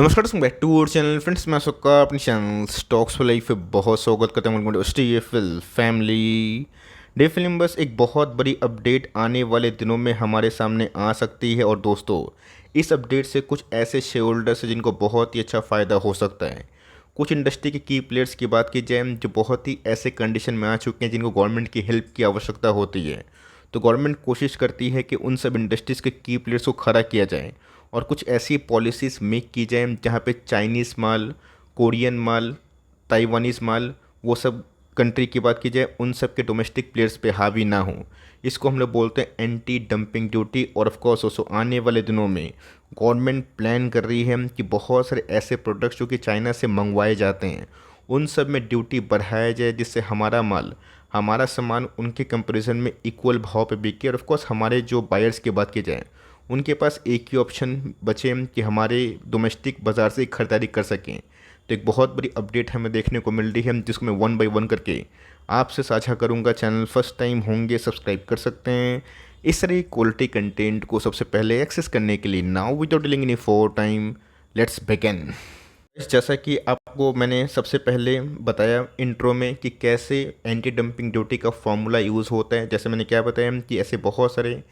नमस्कार दोस्तों, back to our channel friends. मैं सबका अपने चैनल स्टॉक्स फॉर लाइफ पे बहुत स्वागत करता हूँ। स्टीएफएल फैमिली डे फिल्म बस एक बहुत बड़ी अपडेट आने वाले दिनों में हमारे सामने आ सकती है। और दोस्तों, इस अपडेट से कुछ ऐसे शेयर होल्डर्स हैं जिनको बहुत ही अच्छा फ़ायदा हो सकता है। कुछ इंडस्ट्री के की प्लेयर्स की बात की जाए जो बहुत ही ऐसे कंडीशन में आ चुके हैं जिनको गवर्नमेंट की हेल्प की आवश्यकता होती है, तो गवर्नमेंट कोशिश करती है कि उन सब इंडस्ट्रीज़ के की प्लेयर्स को खड़ा किया जाए और कुछ ऐसी पॉलिसीज़ मेक की जाए जहाँ पे चाइनीज़ माल, कोरियन माल, ताइवानीज़ माल, वो सब कंट्री की बात की जाए उन सब के डोमेस्टिक प्लेयर्स पे हावी ना हो। इसको हम लोग बोलते हैं एंटी डंपिंग ड्यूटी। और ऑफ कोर्स दोस्तों, आने वाले दिनों में गवर्नमेंट प्लान कर रही है कि बहुत सारे ऐसे प्रोडक्ट्स जो कि चाइना से मंगवाए जाते हैं उन सब में ड्यूटी बढ़ाया जाए, जिससे हमारा माल, हमारा सामान उनके कंपैरिजन में इक्वल भाव पे बिके। और ऑफ कोर्स हमारे जो बायर्स की बात की जाए उनके पास एक ही ऑप्शन बचे कि हमारे डोमेस्टिक बाज़ार से खरीदारी कर सकें। तो एक बहुत बड़ी अपडेट हमें देखने को मिल रही है जिसको मैं वन बाय वन करके आपसे साझा करूंगा। चैनल फर्स्ट टाइम होंगे सब्सक्राइब कर सकते हैं इस तरह की क्वालिटी कंटेंट को सबसे पहले एक्सेस करने के लिए। Now without delaying any four time, let's begin. जैसा कि आपको मैंने सबसे पहले बताया इंट्रो में कि कैसे एंटी डंपिंग ड्यूटी का फॉर्मूला यूज़ होता है। जैसे मैंने क्या बताया कि ऐसे बहुत सारे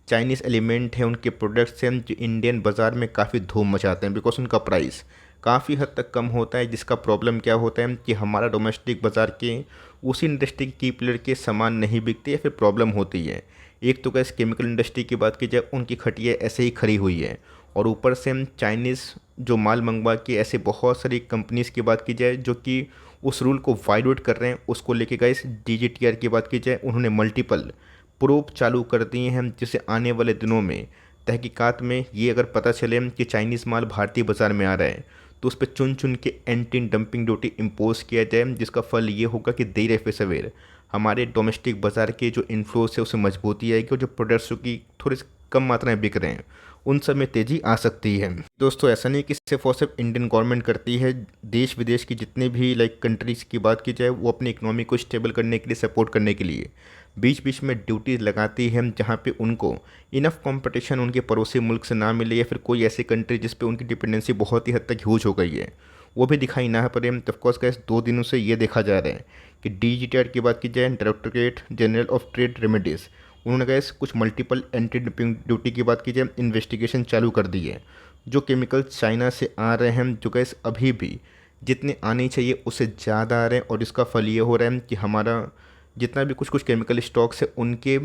चाइनीज़ एलिमेंट हैं, उनके प्रोडक्ट्स हैं जो इंडियन बाज़ार में काफ़ी धूम मचाते हैं बिकॉज उनका प्राइस काफ़ी हद तक कम होता है। जिसका प्रॉब्लम क्या होता है कि हमारा डोमेस्टिक बाज़ार के उसी इंडस्ट्री की प्लेयर के सामान नहीं बिकते या फिर प्रॉब्लम होती है। एक तो कैसे केमिकल इंडस्ट्री की बात की जाए उनकी खटिया ऐसे ही खड़ी हुई है, और ऊपर से हम चाइनीज़ जो माल मंगवा के ऐसे बहुत सारी कंपनीज़ की बात की जाए जो कि उस रूल को वायलेट कर रहे हैं, उसको लेके गाइस डीजीटीआर की बात की जाए उन्होंने मल्टीपल प्रोब चालू कर दिए हैं, जिससे आने वाले दिनों में तहकीकात में ये अगर पता चले कि चाइनीज़ माल भारतीय बाज़ार में आ रहा है तो उस पर चुन चुन के एंटी डंपिंग ड्यूटी इम्पोज किया जाए, जिसका फल ये होगा कि देर या फिर सवेर हमारे डोमेस्टिक बाज़ार के जो इन्फ्लोस है उसे मजबूती आएगी और जो प्रोडक्ट्स की थोड़ी कम मात्रा में बिक रहे हैं उन सब में तेज़ी आ सकती है। दोस्तों, ऐसा नहीं कि सिर्फ और सिर्फ इंडियन गवर्नमेंट करती है। देश विदेश की जितने भी कंट्रीज़ की बात की जाए वो अपनी इकोनॉमी को स्टेबल करने के लिए, सपोर्ट करने के लिए बीच बीच में ड्यूटीज लगाती है जहाँ पे उनको इनफ कंपटीशन उनके पड़ोसी मुल्क से ना मिले या फिर कोई ऐसी कंट्री जिस पे उनकी डिपेंडेंसी बहुत ही हद तक ह्यूज हो गई है वो भी दिखाई ना पड़े। तो ऑफकोर्स गैस 2 दिनों से ये देखा जा रहा है कि डीजीटीआर की बात की जाए, directorate general of trade remedies, उन्होंने गैस कुछ मल्टीपल एंटी डंपिंग ड्यूटी की बात की जाए इन्वेस्टिगेशन चालू कर दी है। जो केमिकल चाइना से आ रहे हैं जो गैस अभी भी जितने आने चाहिए उससे ज़्यादा आ रहे हैं, और इसका फल ये हो रहा है कि हमारा जितना भी कुछ कुछ केमिकल स्टॉक्स है उनके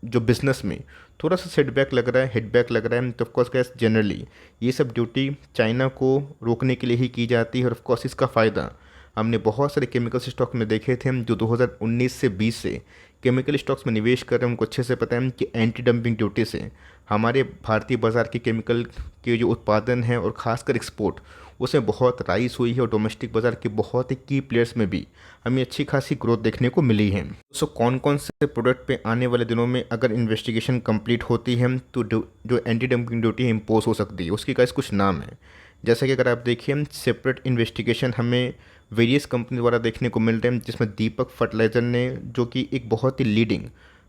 जो बिज़नेस में थोड़ा सा सेटबैक लग रहा है, हिटबैक लग रहा है। तो ऑफकोर्स गैस जनरली ये सब ड्यूटी चाइना को रोकने के लिए ही की जाती है। और ऑफकोर्स इसका फ़ायदा हमने बहुत सारे केमिकल स्टॉक में देखे थे जो 2019 से 20 से केमिकल स्टॉक्स में निवेश कर रहे हैं, उनको अच्छे से पता है कि एंटी डंपिंग ड्यूटी से हमारे भारतीय बाज़ार के केमिकल के जो उत्पादन है और ख़ासकर एक्सपोर्ट उसमें बहुत राइस हुई है, और डोमेस्टिक बाज़ार के बहुत ही की प्लेयर्स में भी हमें अच्छी खासी ग्रोथ देखने को मिली है। सो कौन कौन से प्रोडक्ट पे आने वाले दिनों में अगर इन्वेस्टिगेशन कंप्लीट होती है तो जो एंटी डंपिंग ड्यूटी इम्पोज हो सकती है उसकी गाइस कुछ नाम है। जैसा कि अगर आप देखिए सेपरेट इन्वेस्टिगेशन हमें वेरियस कंपनी द्वारा देखने को मिल रहे हैं, जिसमें दीपक फर्टिलाइज़र ने, जो कि एक बहुत ही लीडिंग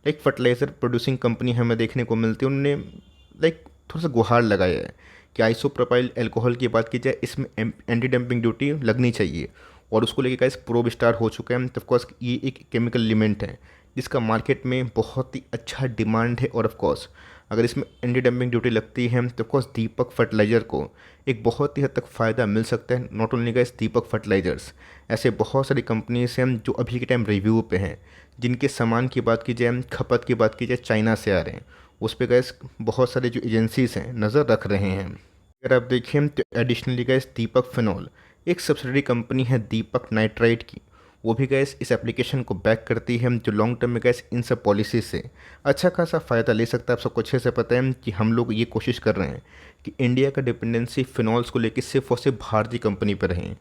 फर्टिलाइज़र प्रोड्यूसिंग कंपनी हमें देखने को मिलती है, उन्होंने थोड़ा सा गुहार लगाया है कि आइसोप्रोपाइल अल्कोहल की बात की जाए इसमें एंटी डंपिंग ड्यूटी लगनी चाहिए, और उसको लेके गाइस प्रोब स्टार हो चुका है। तो ऑफकोर्स ये एक केमिकल एलिमेंट है जिसका मार्केट में बहुत ही अच्छा डिमांड है, और ऑफकोर्स अगर इसमें एंटी डंपिंग ड्यूटी लगती है तो ऑफकोर्स दीपक फर्टिलाइज़र को एक बहुत ही हद तक फ़ायदा मिल सकता है। Not only guys Deepak fertilisers, ऐसे बहुत सारी कंपनीज हैं जो अभी के टाइम रिव्यू पे हैं, जिनके सामान की बात की जाए, खपत की बात की जाए चाइना से आ रहे हैं, उस पर गैस बहुत सारे जो एजेंसीज हैं नज़र रख रहे हैं। अगर आप देखें तो एडिशनली गैस दीपक फिनॉल एक सब्सिडरी कंपनी है दीपक नाइट्राइट की, वो भी गैस इस एप्लीकेशन को बैक करती है जो लॉन्ग टर्म में गैस इन सब पॉलिसी से अच्छा खासा फ़ायदा ले सकता है। आप सबको अच्छे से पता है कि हम लोग ये कोशिश कर रहे हैं कि इंडिया का डिपेंडेंसी फिनॉल्स को लेकर सिर्फ और सिर्फ भारतीय कंपनी पर रहें।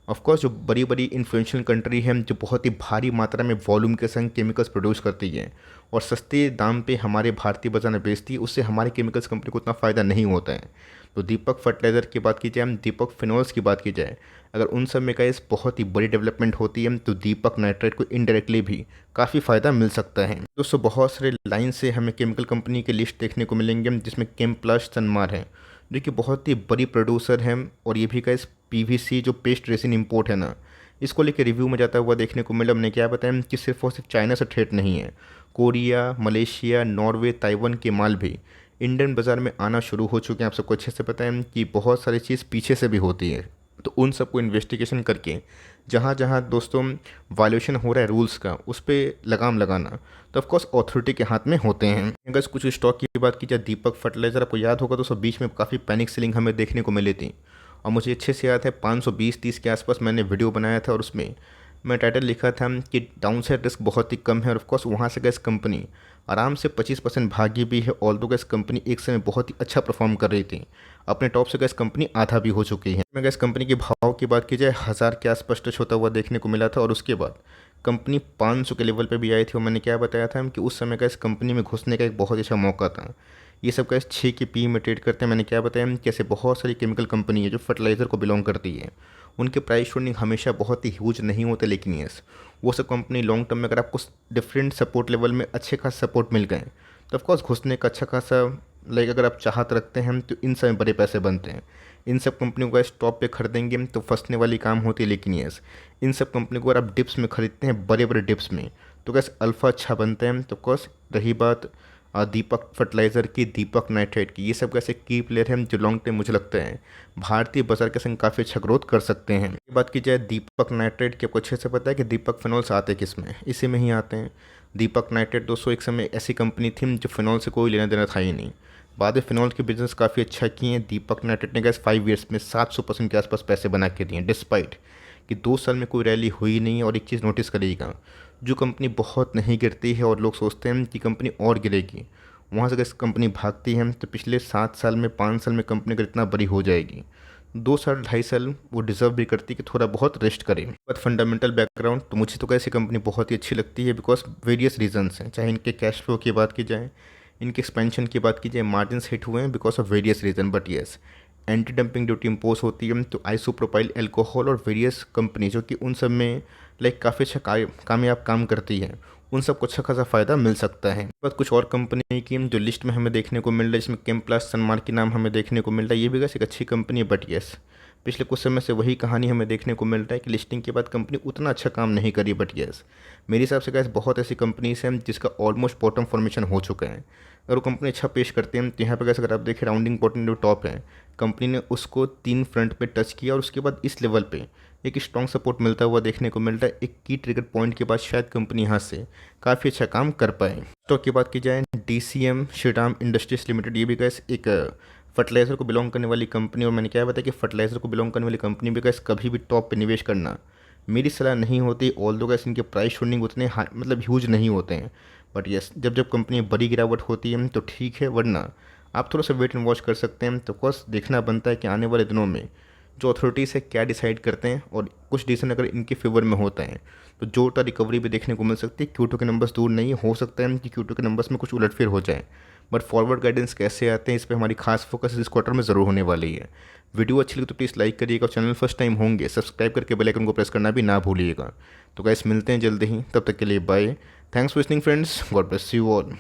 ऑफकोर्स जो बड़ी बड़ी इन्फ्लुएंशियल कंट्री है जो बहुत ही भारी मात्रा में वॉल्यूम के संग केमिकल्स प्रोड्यूस करती है और सस्ते दाम पे हमारे भारतीय बाजार में बेचती है, उससे हमारी केमिकल्स कंपनी को उतना फ़ायदा नहीं होता है। तो दीपक फर्टिलाइज़र की बात की जाए, दीपक फिनॉल्स की बात की जाए, अगर उन सब में गाइस बहुत ही बड़ी डेवलपमेंट होती है तो दीपक नाइट्राइट को इनडायरेक्टली भी काफ़ी फ़ायदा मिल सकता है। दोस्तों, बहुत सारे लाइन से हमें केमिकल कंपनी की लिस्ट देखने को मिलेंगे जिसमें केम प्लस सनमार है जो कि बहुत ही बड़ी प्रोड्यूसर है। और ये भी गाइस पीवीसी जो पेस्ट रेसिन इंपोर्ट है ना, इसको लेकर रिव्यू में जाता हुआ देखने को मिला। हमने क्या बताया कि सिर्फ और सिर्फ चाइना से थ्रेट नहीं है, कोरिया, मलेशिया, नॉर्वे, ताइवान के माल भी इंडियन बाज़ार में आना शुरू हो चुके हैं। आप सबको अच्छे से पता है कि बहुत सारी चीज़ पीछे से भी होती है। तो उन सबको इन्वेस्टिगेशन करके जहाँ जहाँ दोस्तों वायलेशन हो रहा है रूल्स का, उस पर लगाम लगाना तो ऑफकोर्स अथॉरिटी के हाथ में होते हैं। अगर कुछ स्टॉक की बात की जाए, दीपक फर्टिलाइज़र, आपको याद होगा दोस्तों बीच में काफ़ी पैनिक सेलिंग हमें देखने को मिली थी। और मुझे अच्छे से याद है 520-30 के आसपास मैंने वीडियो बनाया था और उसमें मैं टाइटल लिखा था कि डाउन साइड रिस्क बहुत ही कम है। और ऑफकोर्स वहाँ से गैस कंपनी आराम से 25% भागी भी है। ऑल्दो गैस कंपनी एक समय बहुत ही अच्छा परफॉर्म कर रही थी, अपने टॉप से गैस कंपनी आधा भी हो चुकी है। मैं गैस कंपनी के भाव की बात की जाए, 1000 के आसपास टच होता हुआ देखने को मिला था। और उसके बाद कंपनी 500 के लेवल पे भी आई थी। और मैंने क्या बताया था कि उस समय गैस कंपनी में घुसने का एक बहुत अच्छा मौका था। ये सब गैस 6 के पी में ट्रेड करते हैं। मैंने क्या बताया कि ऐसे बहुत सारी केमिकल कंपनी है जो फर्टिलाइज़र को बिलोंग करती है, उनके प्राइस ट्रेंडिंग हमेशा बहुत ही ह्यूज नहीं होते, लेकिन यस वो सब कंपनी लॉन्ग टर्म में अगर आपको डिफरेंट सपोर्ट लेवल में अच्छे खास सपोर्ट मिल गए तो ऑफकोर्स घुसने का अच्छा खासा अगर आप चाहत रखते हैं तो इन सब में बड़े पैसे बनते हैं। इन सब कंपनियों को स्टॉप पे खरीदेंगे तो फंसने वाली काम होती है, लेकिन यस इन सब कंपनी को अगर आप डिप्स में खरीदते हैं, बड़े बड़े डिप्स में, तो कैसे अल्फ़ा अच्छा बनते हैं। तो ऑफकोर्स रही बात दीपक फर्टिलाइज़र की, दीपक नाइट्रेट की, ये सब कैसे की प्लेयर हैं जो लॉन्ग टर्म मुझे लगता है भारतीय बाजार के संग काफ़ी अच्छा ग्रोथ कर सकते हैं। बात की जाए दीपक नाइट्रेट की, आपको अच्छे से पता है कि दीपक फिनॉल्स आते किस में, इसी में ही आते हैं। दीपक नाइट्रेट दोस्तों एक समय ऐसी कंपनी थी जो फिनॉल से कोई लेना देना था ही नहीं। बाद में फिनॉल के बिजनेस काफ़ी अच्छा किए हैं। दीपक नाइट्रेट ने गैस 5 ईयर्स में 700% के आसपास पैसे बना के दिए, डिस्पाइट कि 2 साल में कोई रैली हुई नहीं। और एक चीज़ नोटिस करिएगा, जो कंपनी बहुत नहीं गिरती है और लोग सोचते हैं कि कंपनी और गिरेगी, वहाँ से अगर कंपनी भागती है तो पिछले 7 साल में 5 साल में कंपनी अगर इतना बड़ी हो जाएगी, 2 साल 2.5 साल वो डिज़र्व भी करती है कि थोड़ा बहुत रेस्ट करें। बट फंडामेंटल बैकग्राउंड तो मुझे तो कैसी कंपनी बहुत ही अच्छी लगती है, बिकॉज वेरियस रीजंस हैं। चाहे इनके कैश फ्लो की बात की जाए, इनके एक्सपेंशन की बात की जाए, मार्जिन्स हिट हुए हैं because of various reason. But yes anti dumping duty impose होती है तो आइसोप्रोपाइल एल्कोहल और वेरियस कंपनी जो कि उन सब में काफ़ी अच्छा कामयाब काम करती है, उन सबको अच्छा खासा फ़ायदा मिल सकता है। बस कुछ और कंपनी की जो लिस्ट में हमें देखने को मिल रहा है, जिसमें केम्प्लास्ट सनमार्क के नाम हमें देखने को मिल रहा है। ये भी वैसे एक अच्छी कंपनी है, बट येस पिछले कुछ समय से वही कहानी हमें देखने को मिल रहा है कि लिस्टिंग के बाद कंपनी उतना अच्छा काम नहीं करी। बट येस मेरे हिसाब से गैस बहुत ऐसी कंपनीज हैं जिसका ऑलमोस्ट बॉटम फॉर्मेशन हो चुका है। अगर वो कंपनी अच्छा पेश करते हैं तो यहाँ पर गैस अगर आप देखें राउंडिंग बॉटम जो टॉप है, कंपनी ने उसको 3 फ्रंट पे टच किया और उसके बाद इस लेवल पे एक स्ट्रॉन्ग सपोर्ट मिलता हुआ देखने को मिल रहा है। एक की ट्रिगर पॉइंट के बाद शायद कंपनी यहाँ से काफ़ी अच्छा काम कर पाए। स्टॉक की बात की जाए, DCM श्रीराम इंडस्ट्रीज लिमिटेड, ये भी गैस एक फर्टिलाइज़र को बिलोंग करने वाली कंपनी। और मैंने क्या बताया कि फर्टिलाइज़र को बिलोंग करने वाली कंपनी भी गैस कभी भी टॉप पे निवेश करना मेरी सलाह नहीं होती। ऑल दो गैस इनके प्राइस शूटिंग उतने मतलब ह्यूज नहीं होते हैं। बट यस जब जब कंपनी बड़ी गिरावट होती है तो ठीक है, वरना आप थोड़ा सा वेट एंड वॉच कर सकते हैं। तो कोर्स देखना बनता है कि आने वाले दिनों में जो अथॉरिटीज़ है क्या डिसाइड करते हैं, और कुछ डिसीजन अगर इनके फेवर में होता है तो जोरदार रिकवरी भी देखने को मिल सकती है। Q2 के नंबर्स दूर नहीं हो सकता है कि Q2 के नंबर्स में कुछ उलटफेर हो जाए। बट फॉरवर्ड गाइडेंस कैसे आते हैं इस पर हमारी खास फोकस इस क्वार्टर में ज़रूर होने वाली है। वीडियो अच्छी लगी तो प्लीज़ लाइक करिएगा, और चैनल फर्स्ट टाइम होंगे सब्सक्राइब करके बेल आइकन को प्रेस करना भी ना भूलिएगा। तो गाइस मिलते हैं जल्दी ही, तब तक के लिए bye. Thanks for listening friends, God bless you all.